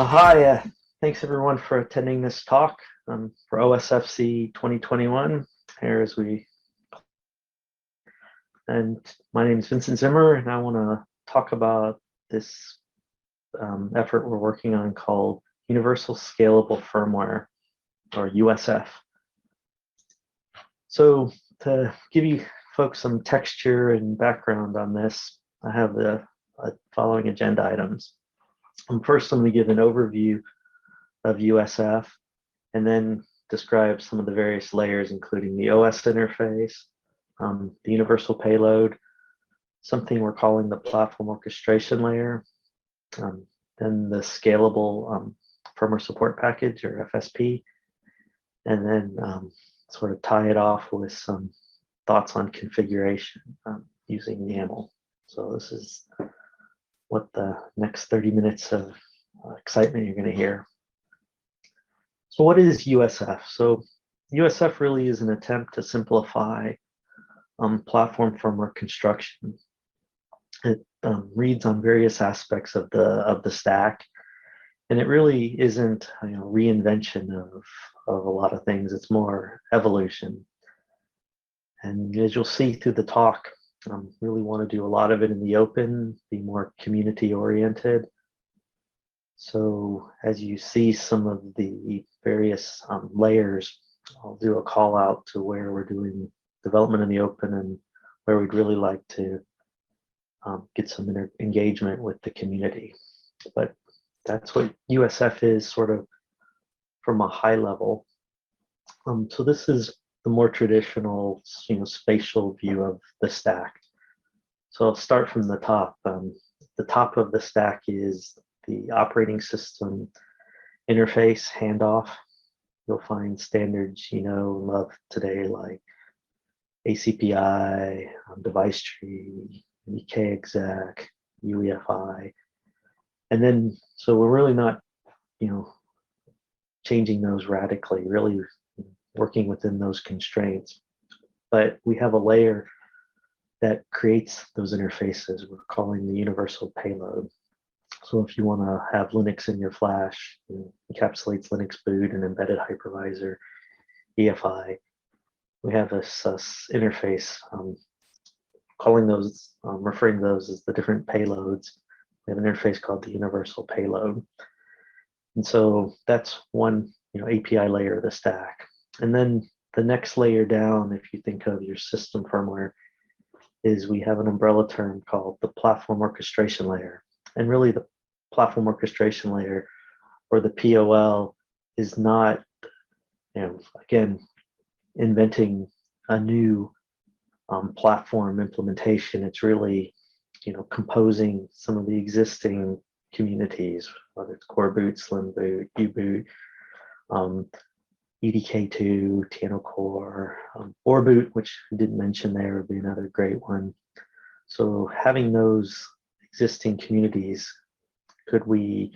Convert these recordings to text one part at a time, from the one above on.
Hi, thanks everyone for attending this talk for OSFC 2021. Here as we, and my name is Vincent Zimmer, and I want to talk about this effort we're working on called Universal Scalable Firmware, or USF. So to give you folks some texture and background on this, I have the following agenda items. First, I'm going to give an overview of USF, and then describe some of the various layers, including the OS interface, the universal payload, something we're calling the platform orchestration layer, then the scalable firmware support package, or FSP, and then sort of tie it off with some thoughts on configuration using YAML. So this is what the next 30 minutes of excitement you're going to hear. So what is USF? So USF really is an attempt to simplify platform firmware construction. It reads on various aspects of the stack, and it really isn't reinvention of a lot of things. It's more evolution. And as you'll see through the talk, really want to do a lot of it in the open, be more community oriented. So as you see some of the various layers, I'll do a call out to where we're doing development in the open and where we'd really like to get some engagement with the community. But that's what USF is, sort of from a high level. So this is the more traditional, spatial view of the stack. So I'll start from the top. The top of the stack is the operating system interface handoff. You'll find standards love today, like ACPI, device tree, EKexec, UEFI. And then, so we're really not, changing those radically, really working within those constraints. But we have a layer that creates those interfaces we're calling the universal payload. So if you want to have Linux in your flash, encapsulates Linux boot and embedded hypervisor, EFI, we have this interface calling those, referring to those as the different payloads. We have an interface called the universal payload. And so that's one API layer of the stack. And then the next layer down, if you think of your system firmware, is we have an umbrella term called the platform orchestration layer. And really the platform orchestration layer, or the POL, is not, again, inventing a new platform implementation. It's really, composing some of the existing communities, whether it's core boot, slim boot, U-boot, EDK2, Tiano Core, or boot, which I didn't mention there, would be another great one. So having those existing communities, could we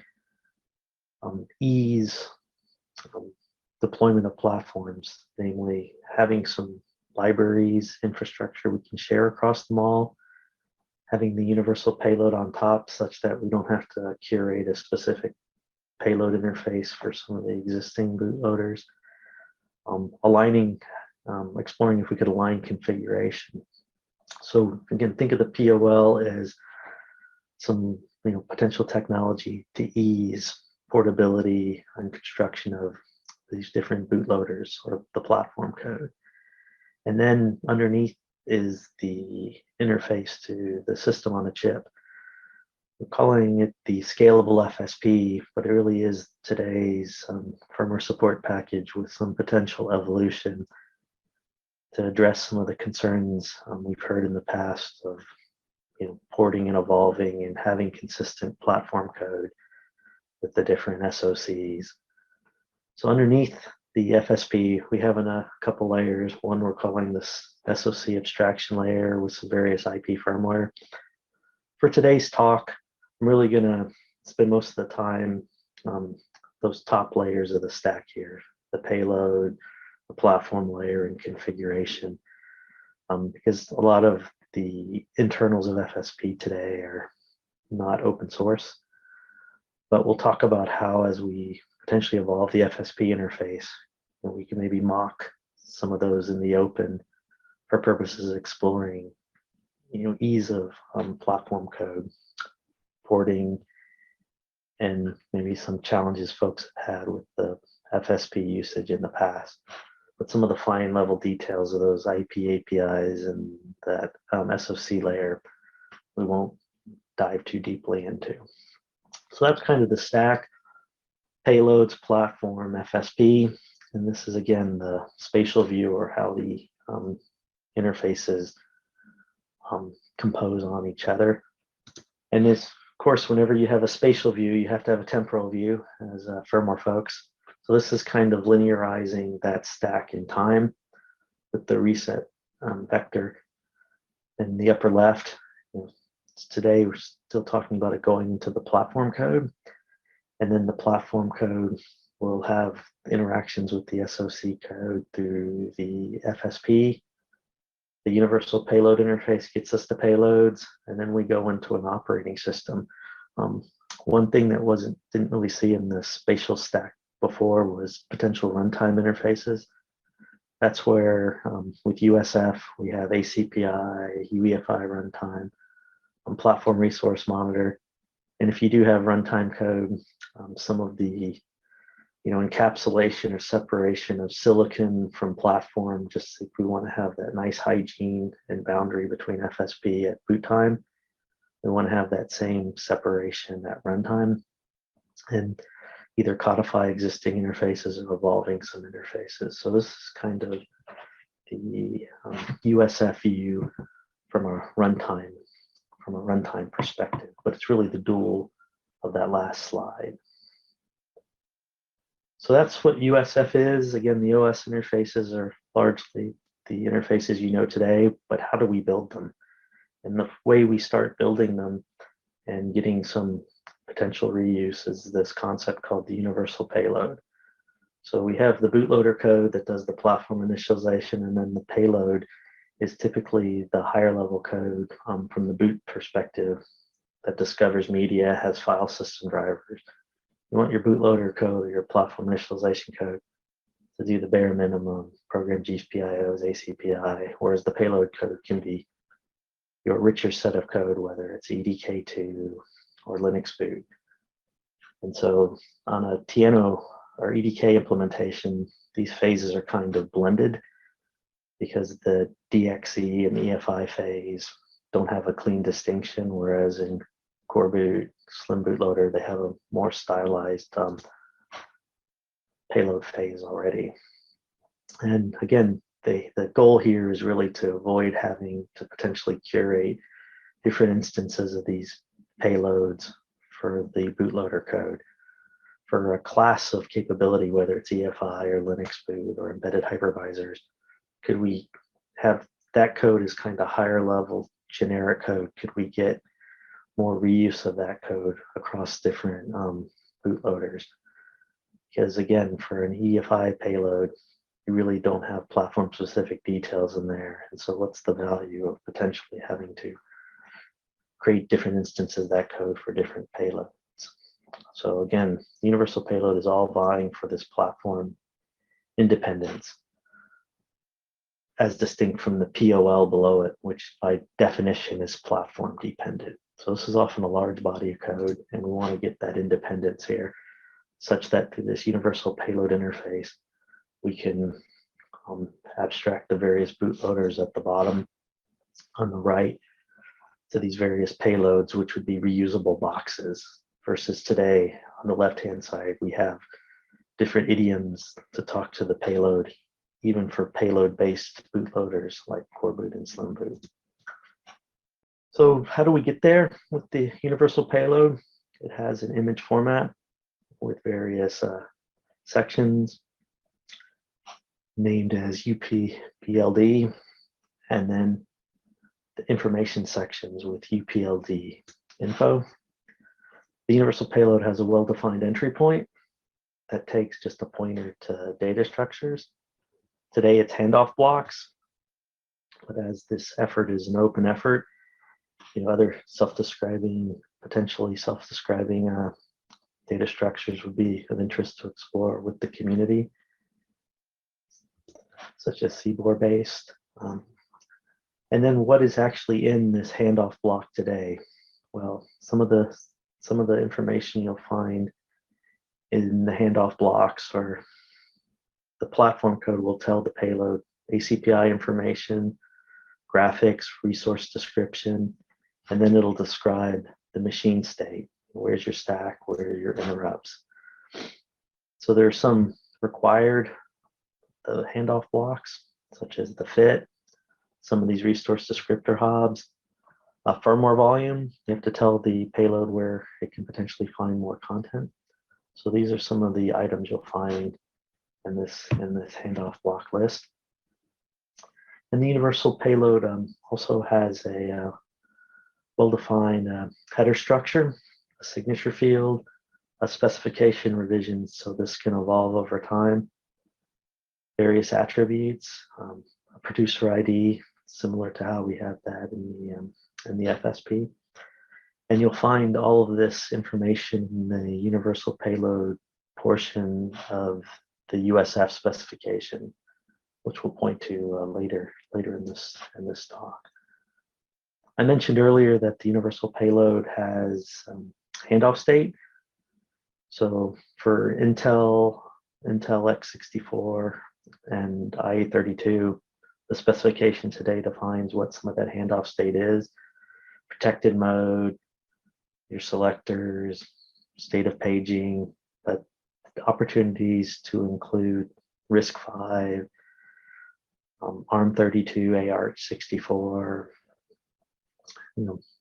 ease deployment of platforms, namely having some libraries, infrastructure we can share across them all, having the universal payload on top such that we don't have to curate a specific payload interface for some of the existing bootloaders, aligning, exploring if we could align configuration. So again, think of the POL as some potential technology to ease portability and construction of these different bootloaders, or the platform code. And then underneath is the interface to the system on a chip. We're calling it the scalable FSP, but it really is today's firmware support package with some potential evolution to address some of the concerns we've heard in the past of porting and evolving and having consistent platform code with the different SoCs. So underneath the FSP, we have a couple layers. One we're calling this SoC abstraction layer with some various IP firmware. For today's talk, I'm really going to spend most of the time those top layers of the stack here, the payload, the platform layer, and configuration, because a lot of the internals of FSP today are not open source. But we'll talk about how, as we potentially evolve the FSP interface, we can maybe mock some of those in the open for purposes of exploring, ease of platform code, porting, and maybe some challenges folks have had with the FSP usage in the past. But some of the fine level details of those IP APIs and that SOC layer, we won't dive too deeply into. So that's kind of the stack: payloads, platform, FSP. And this is, again, the spatial view, or how the interfaces compose on each other. And this, of course, whenever you have a spatial view, you have to have a temporal view as firmware folks. So this is kind of linearizing that stack in time with the reset vector. In the upper left, today we're still talking about it going into the platform code. And then the platform code will have interactions with the SOC code through the FSP. The universal payload interface gets us the payloads, and then we go into an operating system. One thing that didn't really see in the spatial stack before was potential runtime interfaces. That's where with USF we have ACPI, UEFI runtime, platform resource monitor, and if you do have runtime code, some of the encapsulation or separation of silicon from platform, just if we want to have that nice hygiene and boundary between FSP at boot time, we want to have that same separation at runtime, and either codify existing interfaces or evolving some interfaces. So this is kind of the USF view from a runtime perspective, but it's really the dual of that last slide. So that's what USF is. Again, the OS interfaces are largely the interfaces you know today, but how do we build them? And the way we start building them and getting some potential reuse is this concept called the universal payload. So we have the bootloader code that does the platform initialization, and then the payload is typically the higher level code from the boot perspective that discovers media, has file system drivers. You want your bootloader code or your platform initialization code to do the bare minimum, program GPIOs, ACPI, whereas the payload code can be your richer set of code, whether it's EDK2 or Linux boot. And so on a Tieno or EDK implementation, these phases are kind of blended because the DXE and EFI phase don't have a clean distinction, whereas in core boot, slim bootloader, they have a more stylized payload phase already. And again, the goal here is really to avoid having to potentially curate different instances of these payloads for the bootloader code. For a class of capability, whether it's EFI or Linux boot or embedded hypervisors, could we have that code as kind of higher level generic code? Could we get more reuse of that code across different bootloaders? Because again, for an EFI payload, you really don't have platform specific details in there. And so what's the value of potentially having to create different instances of that code for different payloads? So again, the universal payload is all vying for this platform independence, as distinct from the POL below it, which by definition is platform dependent. So this is often a large body of code, and we want to get that independence here, such that through this universal payload interface, we can abstract the various bootloaders at the bottom on the right to these various payloads, which would be reusable boxes, versus today on the left-hand side, we have different idioms to talk to the payload, even for payload-based bootloaders like core boot and slim boot. So how do we get there with the universal payload? It has an image format with various sections named as UPLD, and then the information sections with UPLD info. The universal payload has a well-defined entry point that takes just a pointer to data structures. Today it's handoff blocks, but as this effort is an open effort, other self-describing, potentially self-describing data structures would be of interest to explore with the community, such as CBOR-based. And then what is actually in this handoff block today? Well, some of the information you'll find in the handoff blocks, or the platform code will tell the payload ACPI information, graphics, resource description, and then it'll describe the machine state. Where's your stack? Where are your interrupts? So there's some required handoff blocks, such as the fit, some of these resource descriptor hobs, firmware volume. You have to tell the payload where it can potentially find more content. So these are some of the items you'll find in this handoff block list. And the universal payload also has a well-defined header structure, a signature field, a specification revision, so this can evolve over time, various attributes, a producer ID, similar to how we have that in the FSP. And you'll find all of this information in the universal payload portion of the USF specification, which we'll point to later in this talk. I mentioned earlier that the universal payload has handoff state. So for Intel x64 and IA32, the specification today defines what some of that handoff state is: protected mode, your selectors, state of paging, but opportunities to include RISC-V, ARM32, ARch64,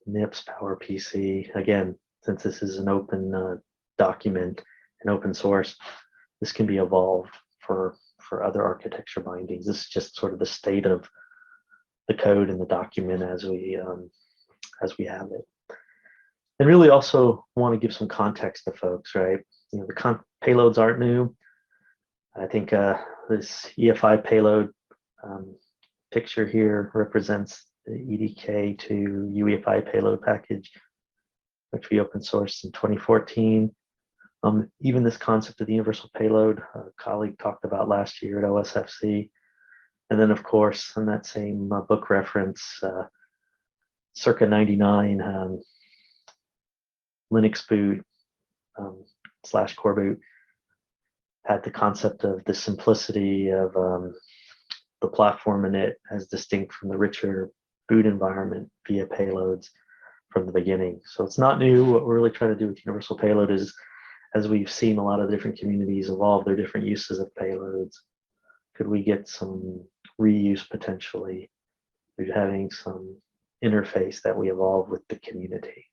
MIPS, PowerPC. Again, since this is an open document and open source, this can be evolved for other architecture bindings. This is just sort of the state of the code and the document as we have it. And really also want to give some context to folks, right? The payloads aren't new. I think this EFI payload picture here represents the EDK to UEFI payload package, which we open sourced in 2014. Even this concept of the universal payload, a colleague talked about last year at OSFC. And then, of course, in that same book reference, circa 99, Linux boot / core boot had the concept of the simplicity of the platform in it as distinct from the richer boot environment via payloads from the beginning. So it's not new. What we're really trying to do with universal payload is, as we've seen a lot of different communities evolve their different uses of payloads, could we get some reuse potentially through having some interface that we evolve with the community?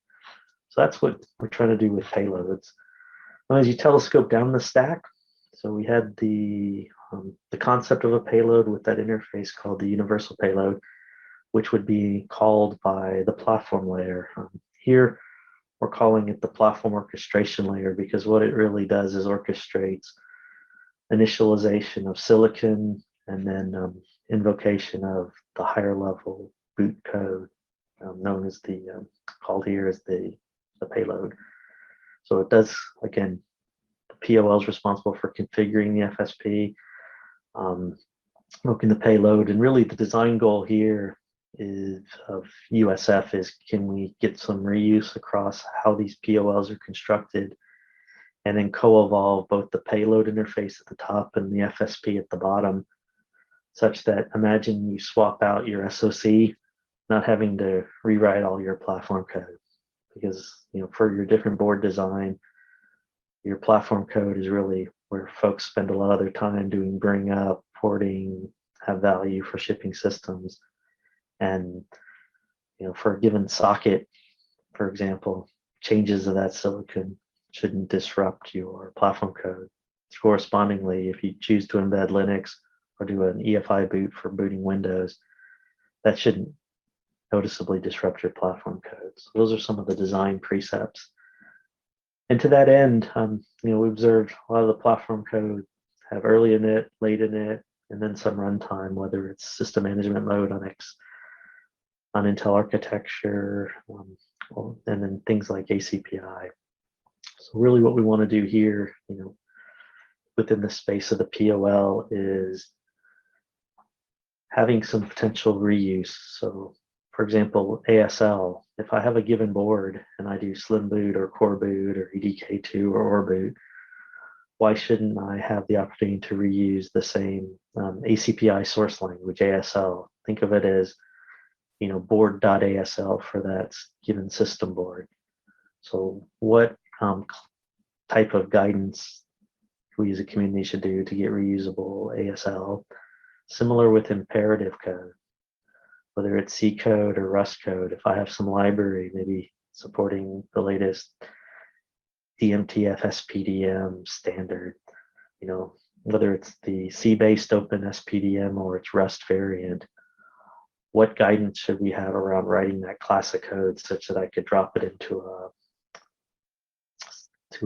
So that's what we're trying to do with payloads. As you telescope down the stack, so we had the concept of a payload with that interface called the universal payload, which would be called by the platform layer. Here, we're calling it the platform orchestration layer because what it really does is orchestrates initialization of silicon and then invocation of the higher level boot code, known as called here as the payload. So it does, again, the POL is responsible for configuring the FSP, looking the payload, and really the design goal here of USF is, can we get some reuse across how these POLs are constructed and then co-evolve both the payload interface at the top and the FSP at the bottom, such that imagine you swap out your SoC, not having to rewrite all your platform code, because for your different board design, your platform code is really where folks spend a lot of their time doing bring up, porting, have value for shipping systems. And for a given socket, for example, changes of that silicon shouldn't disrupt your platform code. Correspondingly, if you choose to embed Linux or do an EFI boot for booting Windows, that shouldn't noticeably disrupt your platform code. So those are some of the design precepts. And to that end, we observed a lot of the platform code have early init, late init, and then some runtime, whether it's system management mode on Intel architecture, and then things like ACPI. So really what we want to do here, within the space of the POL is having some potential reuse. So for example, ASL, if I have a given board and I do slim boot or core boot or EDK2 or boot, why shouldn't I have the opportunity to reuse the same ACPI source language, ASL? Think of it as, board.asl for that given system board. So what type of guidance we as a community should do to get reusable ASL? Similar with imperative code, whether it's C code or Rust code. If I have some library, maybe supporting the latest DMTF SPDM standard, whether it's the C-based open SPDM or its Rust variant, what guidance should we have around writing that class of code such that I could drop it into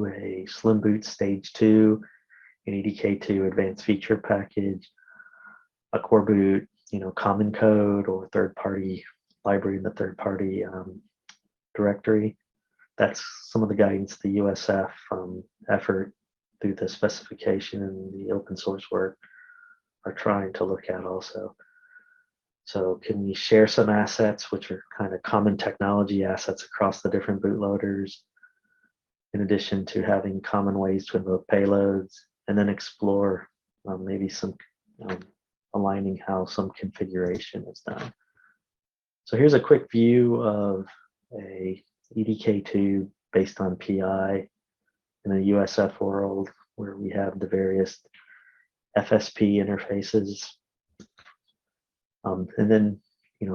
a slim boot stage 2, an EDK2 advanced feature package, a core boot, common code or third-party library in the third-party directory. That's some of the guidance the USF effort through the specification and the open source work are trying to look at also. So can we share some assets, which are kind of common technology assets across the different bootloaders, in addition to having common ways to invoke payloads, and then explore maybe some aligning how some configuration is done. So here's a quick view of a EDK2 based on PI in a USF world where we have the various FSP interfaces. And then,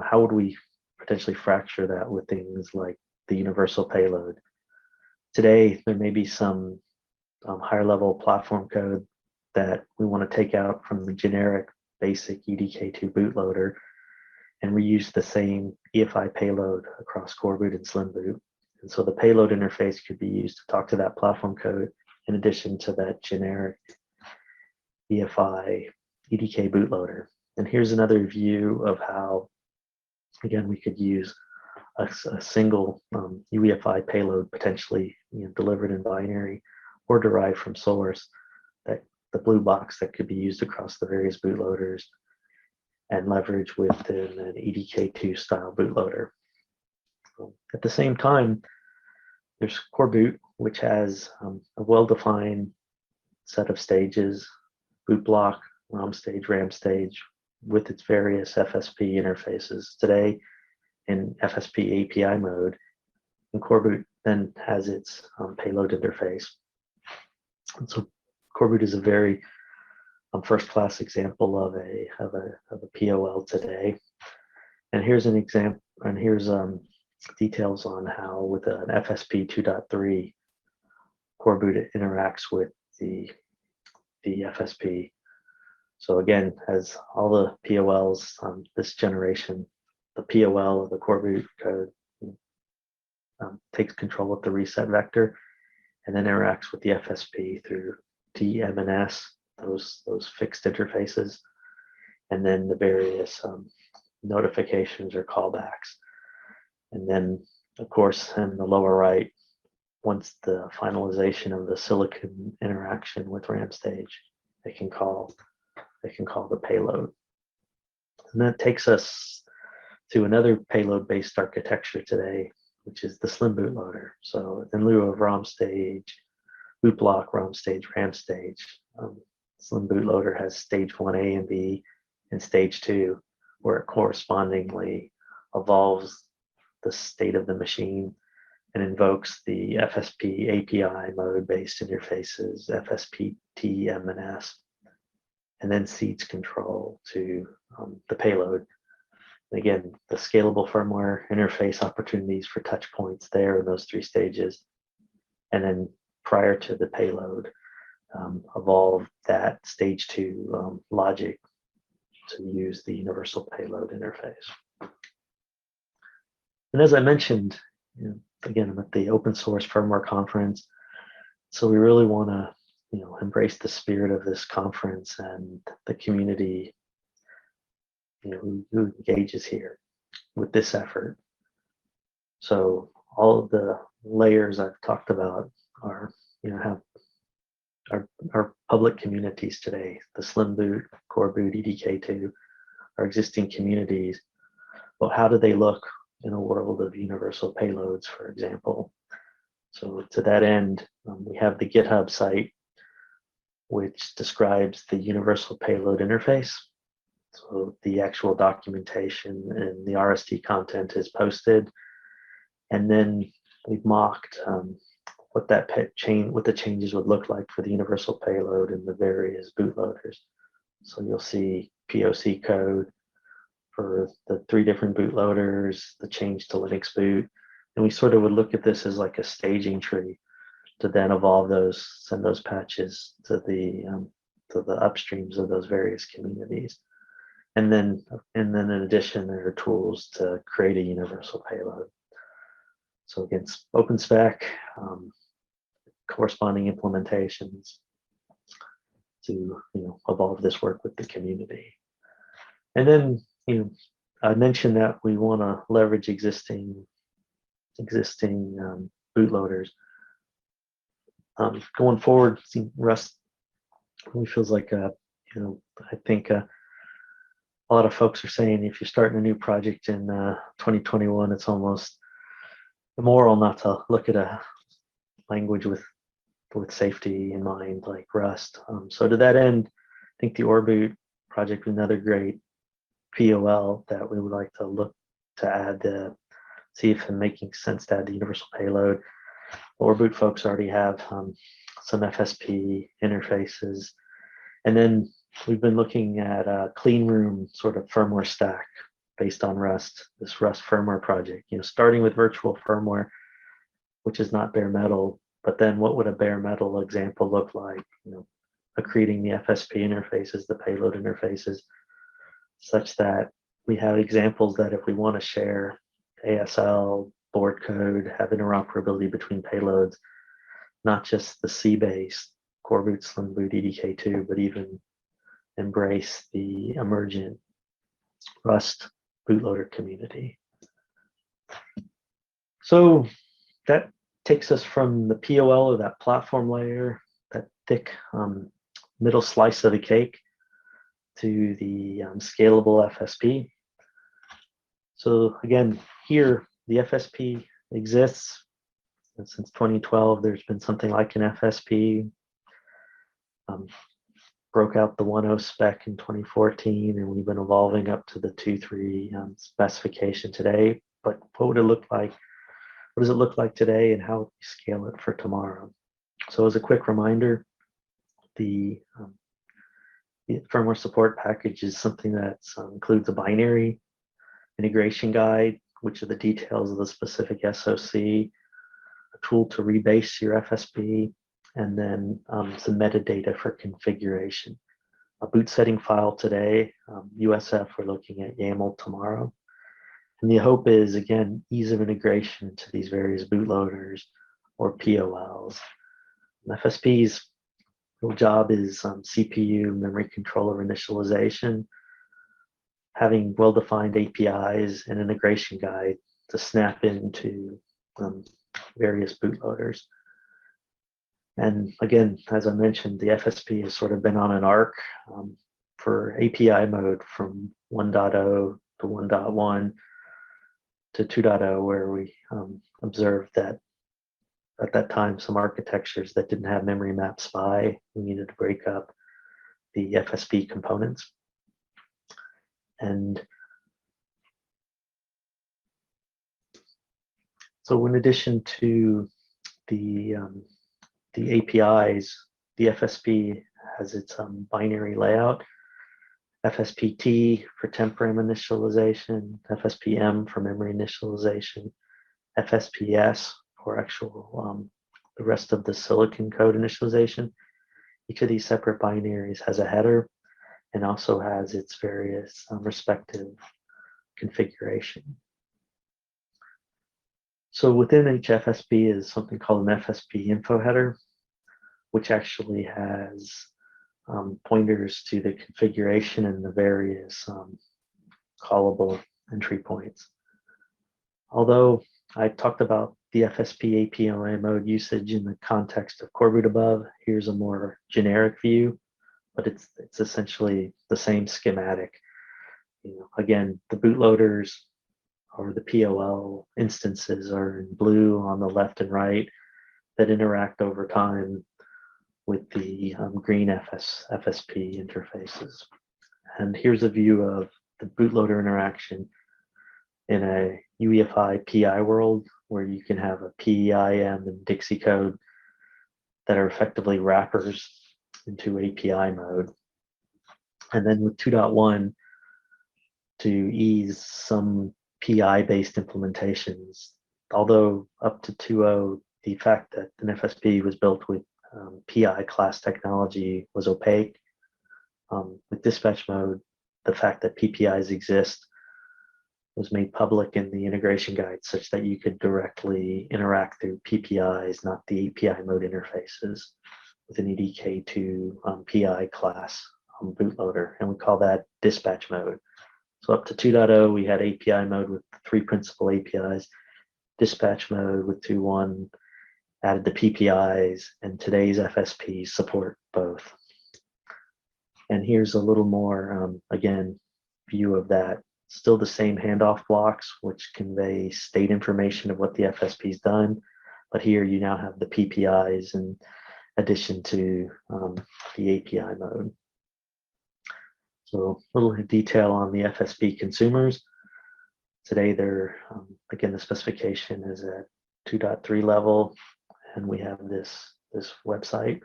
how would we potentially fracture that with things like the universal payload? Today, there may be some higher level platform code that we want to take out from the generic basic EDK2 bootloader and reuse the same EFI payload across core boot and slim boot. And so the payload interface could be used to talk to that platform code in addition to that generic EFI EDK bootloader. And here's another view of how, again, we could use a single UEFI payload potentially delivered in binary or derived from source, that the blue box that could be used across the various bootloaders and leverage within an EDK2 style bootloader. At the same time, there's core boot, which has a well-defined set of stages, boot block, ROM stage, RAM stage, with its various FSP interfaces. Today, in FSP API mode, and core boot then has its payload interface. And so core boot is a very first-class example of a POL today. And here's an example, and here's details on how with an FSP 2.3 core boot interacts with the FSP. So again, as all the POLs this generation, the POL of the core boot code takes control of the reset vector and then interacts with the FSP through DMNS, those fixed interfaces, and then the various notifications or callbacks. And then, of course, in the lower right, once the finalization of the silicon interaction with RAM stage, they can call the payload. And that takes us to another payload-based architecture today, which is the slim bootloader. So in lieu of ROM stage, boot block, ROM stage, RAM stage, slim bootloader has stage 1A and B and stage 2, where it correspondingly evolves the state of the machine and invokes the FSP API mode-based interfaces, FSP TMNS, and then seeds control to the payload. And again, the scalable firmware interface opportunities for touch points there in those three stages. And then prior to the payload, evolve that stage 2 logic to use the universal payload interface. And as I mentioned, again, I'm at the open source firmware conference, so we really want to embrace the spirit of this conference and the community who engages here with this effort. So all of the layers I've talked about our, have our public communities today, the Slim Boot, Core Boot, EDK2, our existing communities. Well, how do they look in a world of universal payloads, for example? So to that end, we have the GitHub site, which describes the universal payload interface. So the actual documentation and the RST content is posted. And then we've mocked what the changes would look like for the universal payload in the various bootloaders. So you'll see POC code for the 3 different bootloaders, the change to Linux boot. And we sort of would look at this as like a staging tree to then evolve those, send those patches to the upstreams of those various communities. And then in addition, there are tools to create a universal payload. So against OpenSpec, corresponding implementations to evolve this work with the community. And then I mentioned that we want to leverage existing bootloaders. Going forward, Rust really feels like I think a lot of folks are saying if you're starting a new project in 2021, it's almost immoral not to look at a language with safety in mind, like Rust. So to that end, I think the Orboot project is another great POL that we would like to look to add, see if it's making sense to add the universal payload. Orboot folks already have some FSP interfaces. And then we've been looking at a clean room sort of firmware stack based on Rust, this Rust firmware project, starting with virtual firmware, which is not bare metal, but then what would a bare metal example look like? Creating the FSP interfaces, the payload interfaces, such that we have examples that if we want to share ASL, board code, have interoperability between payloads, not just the C-based Core Boot, Slim Boot, EDK2, but even embrace the emergent Rust bootloader community. So that takes us from the POL, or that platform layer, that thick middle slice of the cake, to the scalable FSP. So again, here the FSP exists. And since 2012, there's been something like an FSP. Broke out the 1.0 spec in 2014, and we've been evolving up to the 2.3 specification today. But what would it look like? What does it look like today, and how would we scale it for tomorrow? So as a quick reminder, the firmware support package is something that includes a binary integration guide, which are the details of the specific SoC, a tool to rebase your FSP, and then some metadata for configuration. A boot setting file today, USF, we're looking at YAML tomorrow. And the hope is, again, ease of integration to these various bootloaders or POLs. And FSP's real job is CPU, memory controller initialization, having well-defined APIs and integration guide to snap into various bootloaders. And again, as I mentioned, the FSP has sort of been on an arc for API mode from 1.0 to 1.1 to 2.0, where we observed that at that time, some architectures that didn't have memory map SPI, we needed to break up the FSP components. And so in addition to the APIs, the FSP has its binary layout, FSPT for temp RAM initialization, FSPM for memory initialization, FSPS for actual the rest of the silicon code initialization. Each of these separate binaries has a header and also has its various respective configuration. So within each FSP is something called an FSP info header, which actually has pointers to the configuration and the various callable entry points. Although I talked about the FSP API mode usage in the context of core boot above. Here's a more generic view, but it's essentially the same schematic. Again, the bootloaders or the POL instances are in blue on the left and right that interact over time with the green FSP interfaces. And here's a view of the bootloader interaction in a UEFI PI world where you can have a PEIM and Dixie code that are effectively wrappers into API mode. And then with 2.1, to ease some PI-based implementations, although up to 2.0, the fact that an FSP was built with PI class technology was opaque. With dispatch mode, the fact that PPIs exist was made public in the integration guide such that you could directly interact through PPIs, not the API mode interfaces, with an EDK2 PI class bootloader, and we call that dispatch mode. So up to 2.0, we had API mode with 3 principal APIs, dispatch mode with 2.1 added the PPIs, and today's FSPs support both. And here's a little more, again, view of that. Still the same handoff blocks, which convey state information of what the FSP's done, but here you now have the PPIs in addition to the API mode. So a little detail on the FSP consumers. Today they're, again, the specification is at 2.3 level, and we have this website.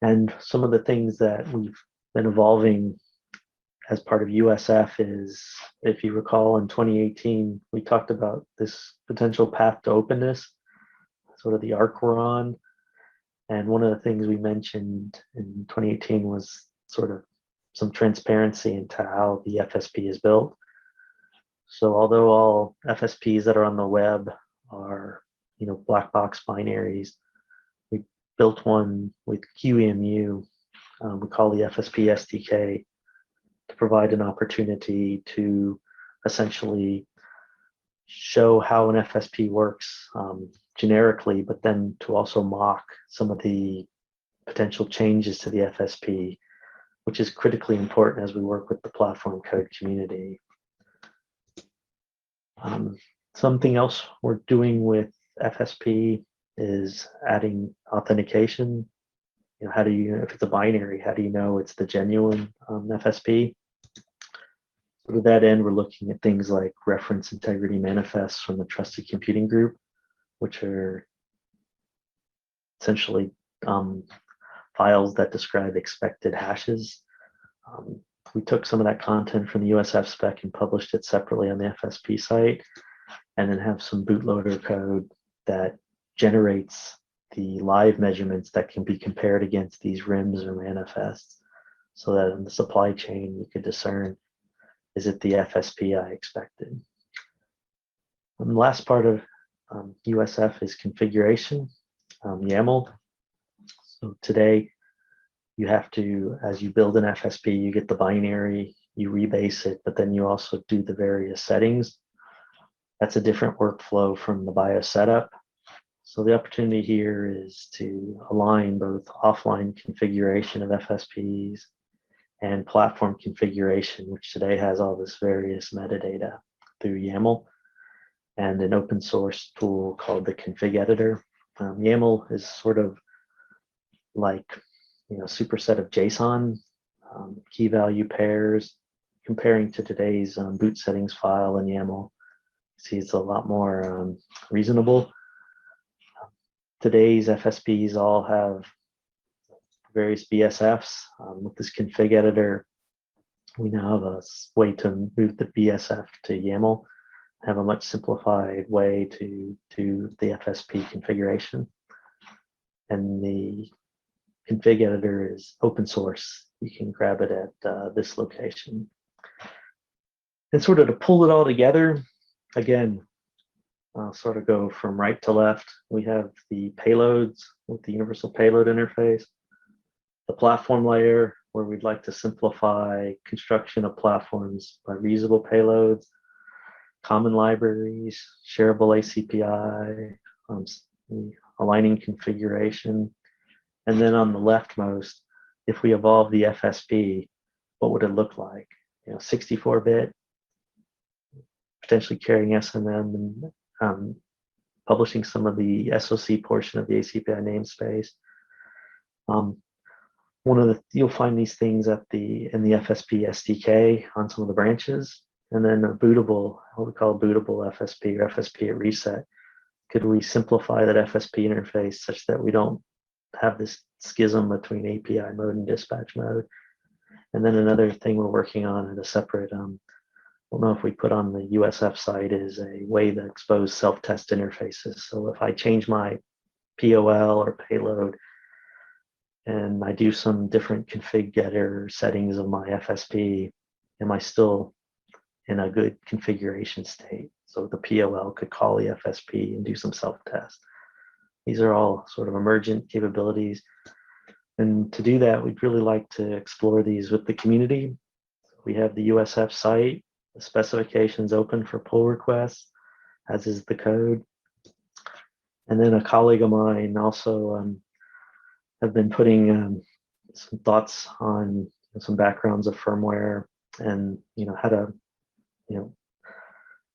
And some of the things that we've been evolving as part of USF is, if you recall, in 2018, we talked about this potential path to openness, sort of the arc we're on. And one of the things we mentioned in 2018 was sort of some transparency into how the FSP is built. So although all FSPs that are on the web are, black box binaries, we built one with QEMU, we call the FSP SDK, to provide an opportunity to essentially show how an FSP works generically, but then to also mock some of the potential changes to the FSP, which is critically important as we work with the platform code community. Something else we're doing with FSP is adding authentication. How do you, if it's a binary, how do you know it's the genuine FSP? So to that end, we're looking at things like reference integrity manifests from the trusted computing group, which are essentially files that describe expected hashes. We took some of that content from the USF spec and published it separately on the FSP site, and then have some bootloader code that generates the live measurements that can be compared against these RIMs or manifests, so that in the supply chain you could discern, is it the FSP I expected? And the last part of USF is configuration, YAML. So today you have to, as you build an FSP, you get the binary, you rebase it, but then you also do the various settings. That's a different workflow from the BIOS setup. So the opportunity here is to align both offline configuration of FSPs and platform configuration, which today has all this various metadata through YAML, and an open source tool called the config editor. YAML is sort of like superset of JSON, key value pairs, comparing to today's boot settings file in YAML. See, it's a lot more reasonable. Today's FSPs all have various BSFs. With this config editor, we now have a way to move the BSF to YAML, have a much simplified way to do the FSP configuration. And the config editor is open source. You can grab it at this location. And sort of to pull it all together, again, I'll sort of go from right to left. We have the payloads with the universal payload interface, the platform layer, where we'd like to simplify construction of platforms by reusable payloads, common libraries, shareable ACPI, aligning configuration. And then on the leftmost, if we evolve the FSP, what would it look like? 64-bit, potentially carrying SMM, and publishing some of the SOC portion of the ACPI namespace. You'll find these things in the FSP SDK on some of the branches, and then a bootable, what we call a bootable FSP or FSP at reset. Could we simplify that FSP interface such that we don't have this schism between API mode and dispatch mode? And then another thing we're working on at a separate, I don't know if we put on the USF site, is a way to expose self-test interfaces. So if I change my POL or payload and I do some different config getter settings of my FSP, am I still in a good configuration state? So the POL could call the FSP and do some self-test. These are all sort of emergent capabilities. And to do that, we'd really like to explore these with the community. We have the USF site, the specifications open for pull requests, as is the code. And then a colleague of mine also have been putting some thoughts on some backgrounds of firmware and how to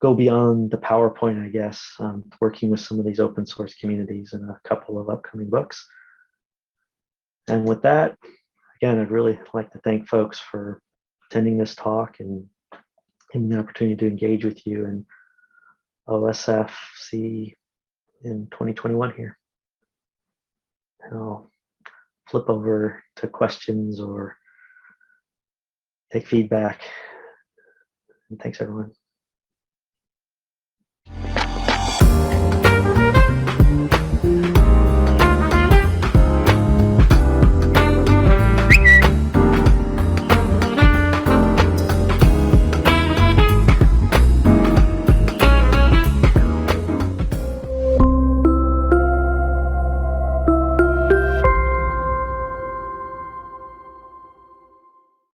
go beyond the PowerPoint, I guess, working with some of these open source communities in a couple of upcoming books. And with that, again, I'd really like to thank folks for attending this talk and giving me the opportunity to engage with you in OSFC in 2021 here. And I'll flip over to questions or take feedback. And thanks, everyone.